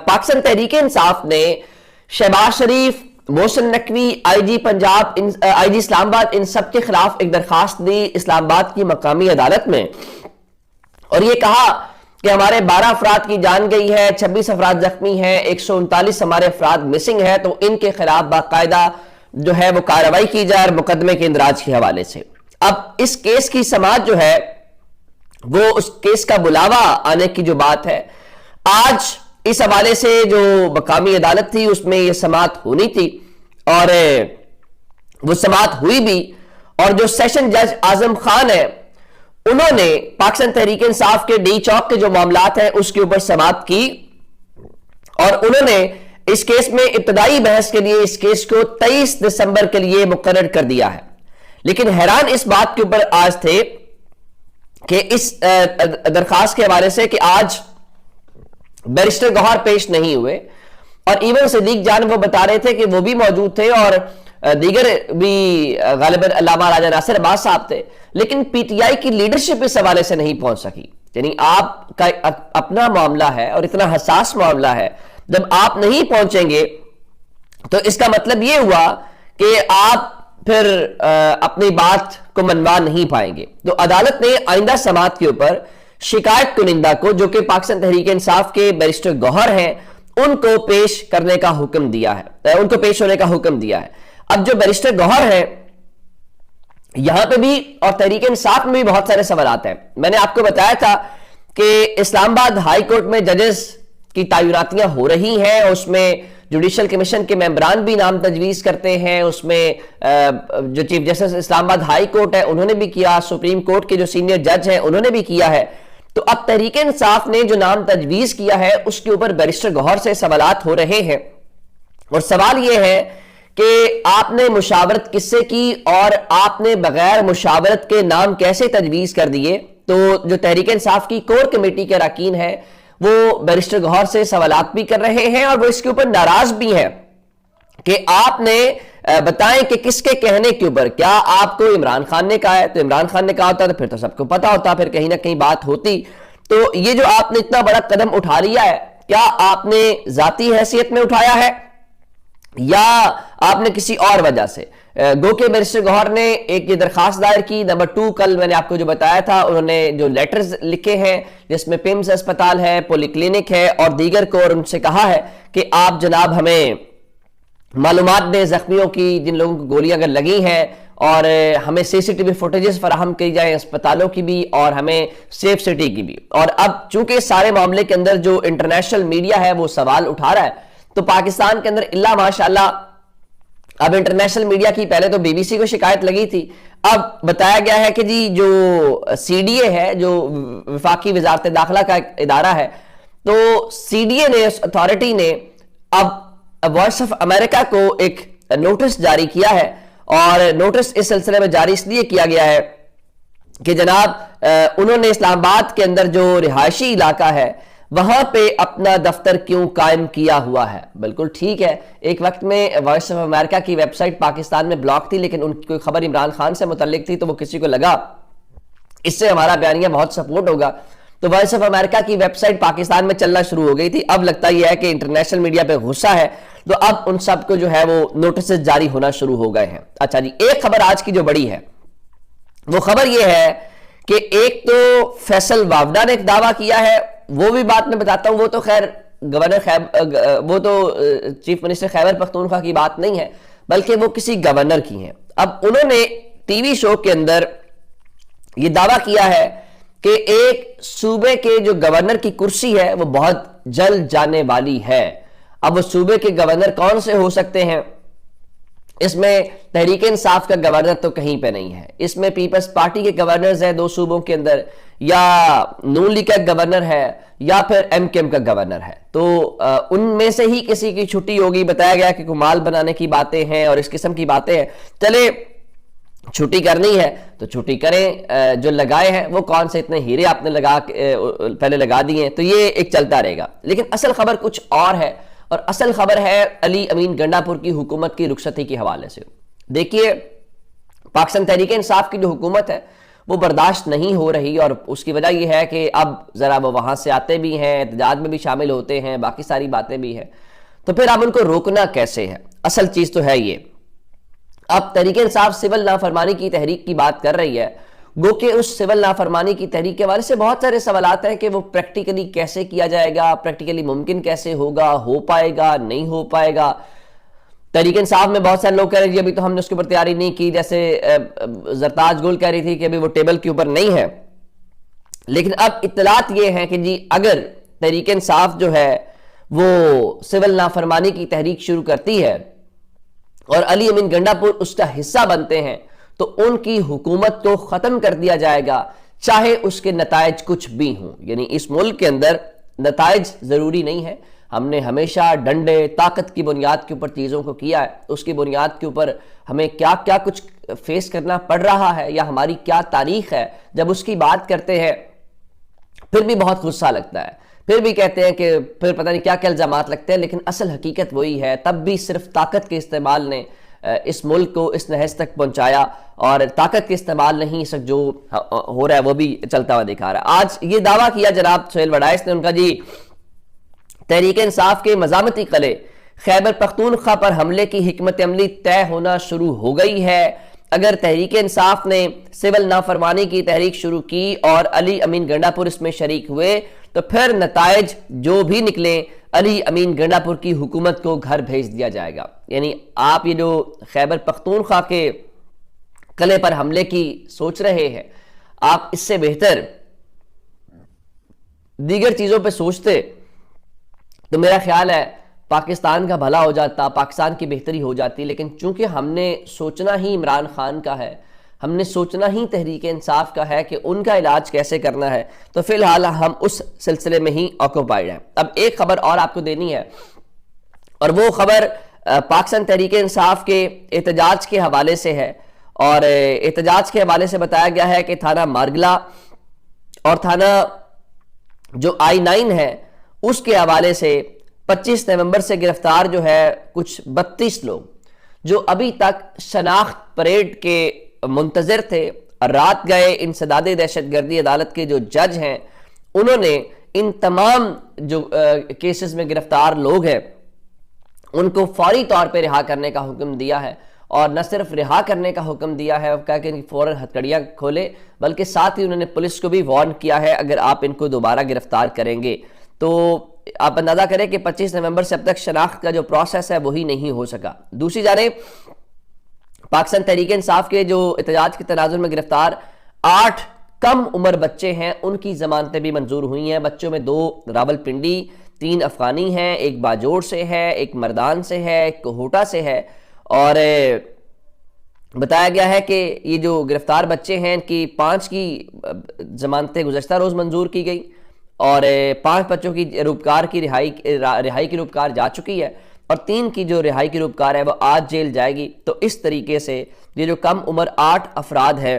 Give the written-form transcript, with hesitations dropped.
پاکستان تحریک انصاف نے شہباز شریف، محسن نقوی، آئی جی پنجاب، آئی جی اسلام آباد، ان سب کے خلاف ایک درخواست دی اسلام آباد کی مقامی عدالت میں، اور یہ کہا کہ ہمارے 12 افراد کی جان گئی ہے، 26 افراد زخمی ہیں، 139 ہمارے افراد مسنگ ہیں، تو ان کے خلاف باقاعدہ جو ہے وہ کارروائی کی جائے اور مقدمے کے اندراج کے حوالے سے۔ اب اس کیس کی سماعت جو ہے وہ اس کیس کا بلاوا آنے کی جو بات ہے، آج اس حوالے سے جو مقامی عدالت تھی اس میں یہ سماعت ہونی تھی، اور وہ سماعت ہوئی بھی، اور جو سیشن جج اعظم خان ہے انہوں نے پاکستان تحریک انصاف کے ڈی چوک کے جو معاملات ہیں اس کے اوپر سماعت کی، اور انہوں نے اس کیس میں ابتدائی بحث کے لیے اس کیس کو 23 دسمبر کے لیے مقرر کر دیا ہے۔ لیکن حیران اس بات کے اوپر آج تھے کہ اس درخواست کے حوالے سے کہ آج بیرسٹر گوہر پیش نہیں ہوئے، اور ایون صدیق جان وہ بتا رہے تھے کہ وہ بھی موجود تھے اور دیگر بھی غالباً علامہ راجہ ناصر عباس صاحب تھے، لیکن پی ٹی آئی کی لیڈرشپ اس حوالے سے نہیں پہنچ سکی۔ یعنی آپ کا اپنا معاملہ ہے اور اتنا حساس معاملہ ہے، جب آپ نہیں پہنچیں گے تو اس کا مطلب یہ ہوا کہ آپ پھر اپنی بات کو منوا نہیں پائیں گے۔ تو عدالت نے آئندہ سماعت کے اوپر شکایت کنندہ کو، جو کہ پاکستان تحریک انصاف کے بیرسٹر گوہر ہیں، ان کو پیش کرنے کا حکم دیا ہے، ان کو پیش ہونے کا حکم دیا ہے۔ اب جو بیرسٹر گوہر ہیں یہاں پہ بھی اور تحریک انصاف میں بھی بہت سارے سوالات ہیں۔ میں نے آپ کو بتایا تھا کہ اسلام آباد ہائی کورٹ میں ججز کی تعیناتیاں ہو رہی ہیں، اس میں جوڈیشل کمیشن کے ممبران بھی نام تجویز کرتے ہیں، اس میں جو چیف جسٹس اسلام آباد ہائی کورٹ ہے انہوں نے بھی کیا، سپریم کورٹ کے جو سینئر جج ہیں انہوں نے بھی کیا ہے۔ تو اب تحریک انصاف نے جو نام تجویز کیا ہے اس کے اوپر بیرسٹر گوہر سے سوالات ہو رہے ہیں، اور سوال یہ ہے کہ آپ نے مشاورت کس سے کی اور آپ نے بغیر مشاورت کے نام کیسے تجویز کر دیے۔ تو جو تحریک انصاف کی کور کمیٹی کے اراکین ہیں وہ بیرسٹر گوہر سے سوالات بھی کر رہے ہیں، اور وہ اس کے اوپر ناراض بھی ہیں کہ آپ نے بتائیں کہ کس کے کہنے کے اوپر، کیا آپ کو عمران خان نے کہا ہے؟ تو عمران خان نے کہا ہوتا تو پھر تو سب کو پتا ہوتا، پھر کہیں نہ کہیں بات ہوتی۔ تو یہ جو آپ نے اتنا بڑا قدم اٹھا لیا ہے، کیا آپ نے ذاتی حیثیت میں اٹھایا ہے یا آپ نے کسی اور وجہ سے؟ گو کہ بیرسٹر گوہر نے ایک یہ درخواست دائر کی۔ نمبر 2، کل میں نے آپ کو جو بتایا تھا انہوں نے جو لیٹرز لکھے ہیں جس میں پیمز اسپتال ہے، پولی کلینک ہے اور دیگر کو، اور ان سے کہا ہے کہ آپ جناب ہمیں معلومات دیں زخمیوں کی، جن لوگوں کو گولیاں اگر لگی ہیں، اور ہمیں سی سی ٹی وی فوٹیجز فراہم کی جائیں اسپتالوں کی بھی اور ہمیں سیف سٹی کی بھی۔ اور اب چونکہ سارے معاملے کے اندر جو انٹرنیشنل میڈیا ہے وہ سوال اٹھا رہا ہے، تو پاکستان کے اندر اللہ ماشاءاللہ اب انٹرنیشنل میڈیا کی، پہلے تو بی بی سی کو شکایت لگی تھی، اب بتایا گیا ہے کہ جی جو سی ڈی اے ہے جو وفاقی وزارت داخلہ کا ایک ادارہ ہے، تو سی ڈی اے نے، اس اتھارٹی نے اب وائس آف امریکہ کو ایک نوٹس جاری کیا ہے، اور نوٹس اس سلسلے میں جاری اس لیے کیا گیا ہے کہ جناب انہوں نے اسلام آباد کے اندر جو رہائشی علاقہ ہے وہاں پہ اپنا دفتر کیوں قائم کیا ہوا ہے۔ بالکل ٹھیک ہے، ایک وقت میں وائس آف امریکہ کی ویب سائٹ پاکستان میں بلاک تھی، لیکن ان کی کوئی خبر عمران خان سے متعلق تھی تو وہ کسی کو لگا اس سے ہمارا بیانیہ بہت سپورٹ ہوگا، تو وائس آف امریکہ کی ویب سائٹ پاکستان میں چلنا شروع ہو گئی تھی۔ اب لگتا یہ ہے کہ انٹرنیشنل میڈیا پہ غصہ ہے، تو اب ان سب کو جو ہے وہ نوٹسز جاری ہونا شروع ہو گئے ہیں۔ اچھا جی، ایک خبر آج کی جو بڑی ہے وہ خبر یہ ہے کہ ایک تو فیصل واوڈا نے ایک دعویٰ کیا ہے، وہ بھی بات میں بتاتا ہوں، وہ تو خیر وہ تو چیف منسٹر خیبر پختونخوا کی بات نہیں ہے، بلکہ وہ کسی گورنر کی ہیں۔ اب انہوں نے ٹی وی شو کے اندر یہ دعویٰ کیا ہے کہ ایک صوبے کے جو گورنر کی کرسی ہے وہ بہت جلد جانے والی ہے۔ اب وہ صوبے کے گورنر کون سے ہو سکتے ہیں؟ اس میں تحریک انصاف کا گورنر تو کہیں پہ نہیں ہے، اس میں پیپلز پارٹی کے گورنرز ہیں 2 صوبوں کے اندر، یا نون لیگ کا گورنر ہے یا پھر ایم کیم کا گورنر ہے، تو ان میں سے ہی کسی کی چھٹی ہوگی۔ بتایا گیا کہ مال بنانے کی باتیں ہیں اور اس قسم کی باتیں ہیں، چلے چھٹی کرنی ہے تو چھٹی کریں، جو لگائے ہیں وہ کون سے اتنے ہیرے آپ نے پہلے لگا دیے ہیں، تو یہ ایک چلتا رہے گا۔ لیکن اصل خبر کچھ اور ہے، اور اصل خبر ہے علی امین گنڈا پور کی حکومت کی رخصتی کے حوالے سے۔ دیکھیے پاکستان تحریک انصاف کی جو حکومت ہے وہ برداشت نہیں ہو رہی، اور اس کی وجہ یہ ہے کہ اب ذرا وہ وہاں سے آتے بھی ہیں، احتجاج میں بھی شامل ہوتے ہیں، باقی ساری باتیں بھی ہیں، تو پھر اب ان کو روکنا کیسے ہے؟ اصل چیز تو ہے یہ، اب تحریک انصاف سول نافرمانی کی تحریک کی بات کر رہی ہے، گو کہ اس سول نافرمانی کی تحریک کے حوالے سے بہت سارے سوالات ہیں کہ وہ پریکٹیکلی کیسے کیا جائے گا، پریکٹیکلی ممکن کیسے ہوگا، ہو پائے گا نہیں ہو پائے گا۔ تحریک انصاف میں بہت سارے لوگ کہہ رہے ہیں جی ابھی تو ہم نے اس کے اوپر تیاری نہیں کی، جیسے زرتاج گل کہہ رہی تھی کہ ابھی وہ ٹیبل کے اوپر نہیں ہے، لیکن اب اطلاعات یہ ہیں کہ جی اگر تحریک انصاف جو ہے وہ سول نافرمانی کی تحریک شروع کرتی ہے اور علی امین گنڈا پور اس کا حصہ بنتے ہیں تو ان کی حکومت کو ختم کر دیا جائے گا، چاہے اس کے نتائج کچھ بھی ہوں۔ یعنی اس ملک کے اندر نتائج ضروری نہیں ہے، ہم نے ہمیشہ ڈنڈے طاقت کی بنیاد کے اوپر چیزوں کو کیا ہے، اس کی بنیاد کے اوپر ہمیں کیا کیا کچھ فیس کرنا پڑ رہا ہے یا ہماری کیا تاریخ ہے، جب اس کی بات کرتے ہیں پھر بھی بہت غصہ لگتا ہے، پھر بھی کہتے ہیں کہ پھر پتہ نہیں کیا کیا الزامات لگتے ہیں، لیکن اصل حقیقت وہی ہے۔ تب بھی صرف طاقت کے استعمال نے اس ملک کو اس نہج تک پہنچایا، اور طاقت کے استعمال نہیں، اس وقت جو ہو رہا ہے وہ بھی چلتا ہوا دکھا رہا ہے۔ آج یہ دعویٰ کیا جناب سہیل وڈائش نے، ان کا جی تحریک انصاف کے مزاحمتی قلعے خیبر پختونخوا پر حملے کی حکمت عملی طے ہونا شروع ہو گئی ہے۔ اگر تحریک انصاف نے سول نافرمانی کی تحریک شروع کی اور علی امین گنڈا پور اس میں شریک ہوئے تو پھر نتائج جو بھی نکلیں علی امین گنڈا پور کی حکومت کو گھر بھیج دیا جائے گا۔ یعنی آپ یہ جو خیبر پختونخوا کے قلعے پر حملے کی سوچ رہے ہیں، آپ اس سے بہتر دیگر چیزوں پہ سوچتے تو میرا خیال ہے پاکستان کا بھلا ہو جاتا، پاکستان کی بہتری ہو جاتی، لیکن چونکہ ہم نے سوچنا ہی عمران خان کا ہے، ہم نے سوچنا ہی تحریک انصاف کا ہے کہ ان کا علاج کیسے کرنا ہے، تو فی الحال ہم اس سلسلے میں ہی آکوپائیڈ ہیں۔ اب ایک خبر اور آپ کو دینی ہے، اور وہ خبر پاکستان تحریک انصاف کے احتجاج کے حوالے سے ہے، اور احتجاج کے حوالے سے بتایا گیا ہے کہ تھانہ مارگلا اور تھانہ جو I9 ہے اس کے حوالے سے 25 نومبر سے گرفتار جو ہے کچھ 32 لوگ جو ابھی تک شناخت پریڈ کے منتظر تھے، رات گئے انسداد دہشت گردی عدالت کے جو جج ہیں انہوں نے ان تمام جو کیسز میں گرفتار لوگ ہیں ان کو فوری طور پہ رہا کرنے کا حکم دیا ہے، اور نہ صرف رہا کرنے کا حکم دیا ہے کہا کہ فوراً ہتھکڑیاں کھولے، بلکہ ساتھ ہی انہوں نے پولیس کو بھی وارن کیا ہے اگر آپ ان کو دوبارہ گرفتار کریں گے تو آپ اندازہ کریں کہ 25 نومبر سے اب تک شناخت کا جو پروسیس ہے وہی نہیں ہو سکا۔ دوسری جانب پاکستان تحریک انصاف کے جو احتجاج کے تناظر میں گرفتار 8 کم عمر بچے ہیں ان کی ضمانتیں بھی منظور ہوئی ہیں۔ بچوں میں 2 راول پنڈی، 3 افغانی ہیں، ایک باجوڑ سے ہے، ایک مردان سے ہے، ایک کوہوٹا سے ہے، اور بتایا گیا ہے کہ یہ جو گرفتار بچے ہیں ان کی 5 کی ضمانتیں گزشتہ روز منظور کی گئی، اور 5 بچوں کی روپکار کی رہائی کی روپکار جا چکی ہے، اور 3 کی جو رہائی کی روپکار ہے وہ آج جیل جائے گی۔ تو اس طریقے سے یہ جو کم عمر 8 افراد ہیں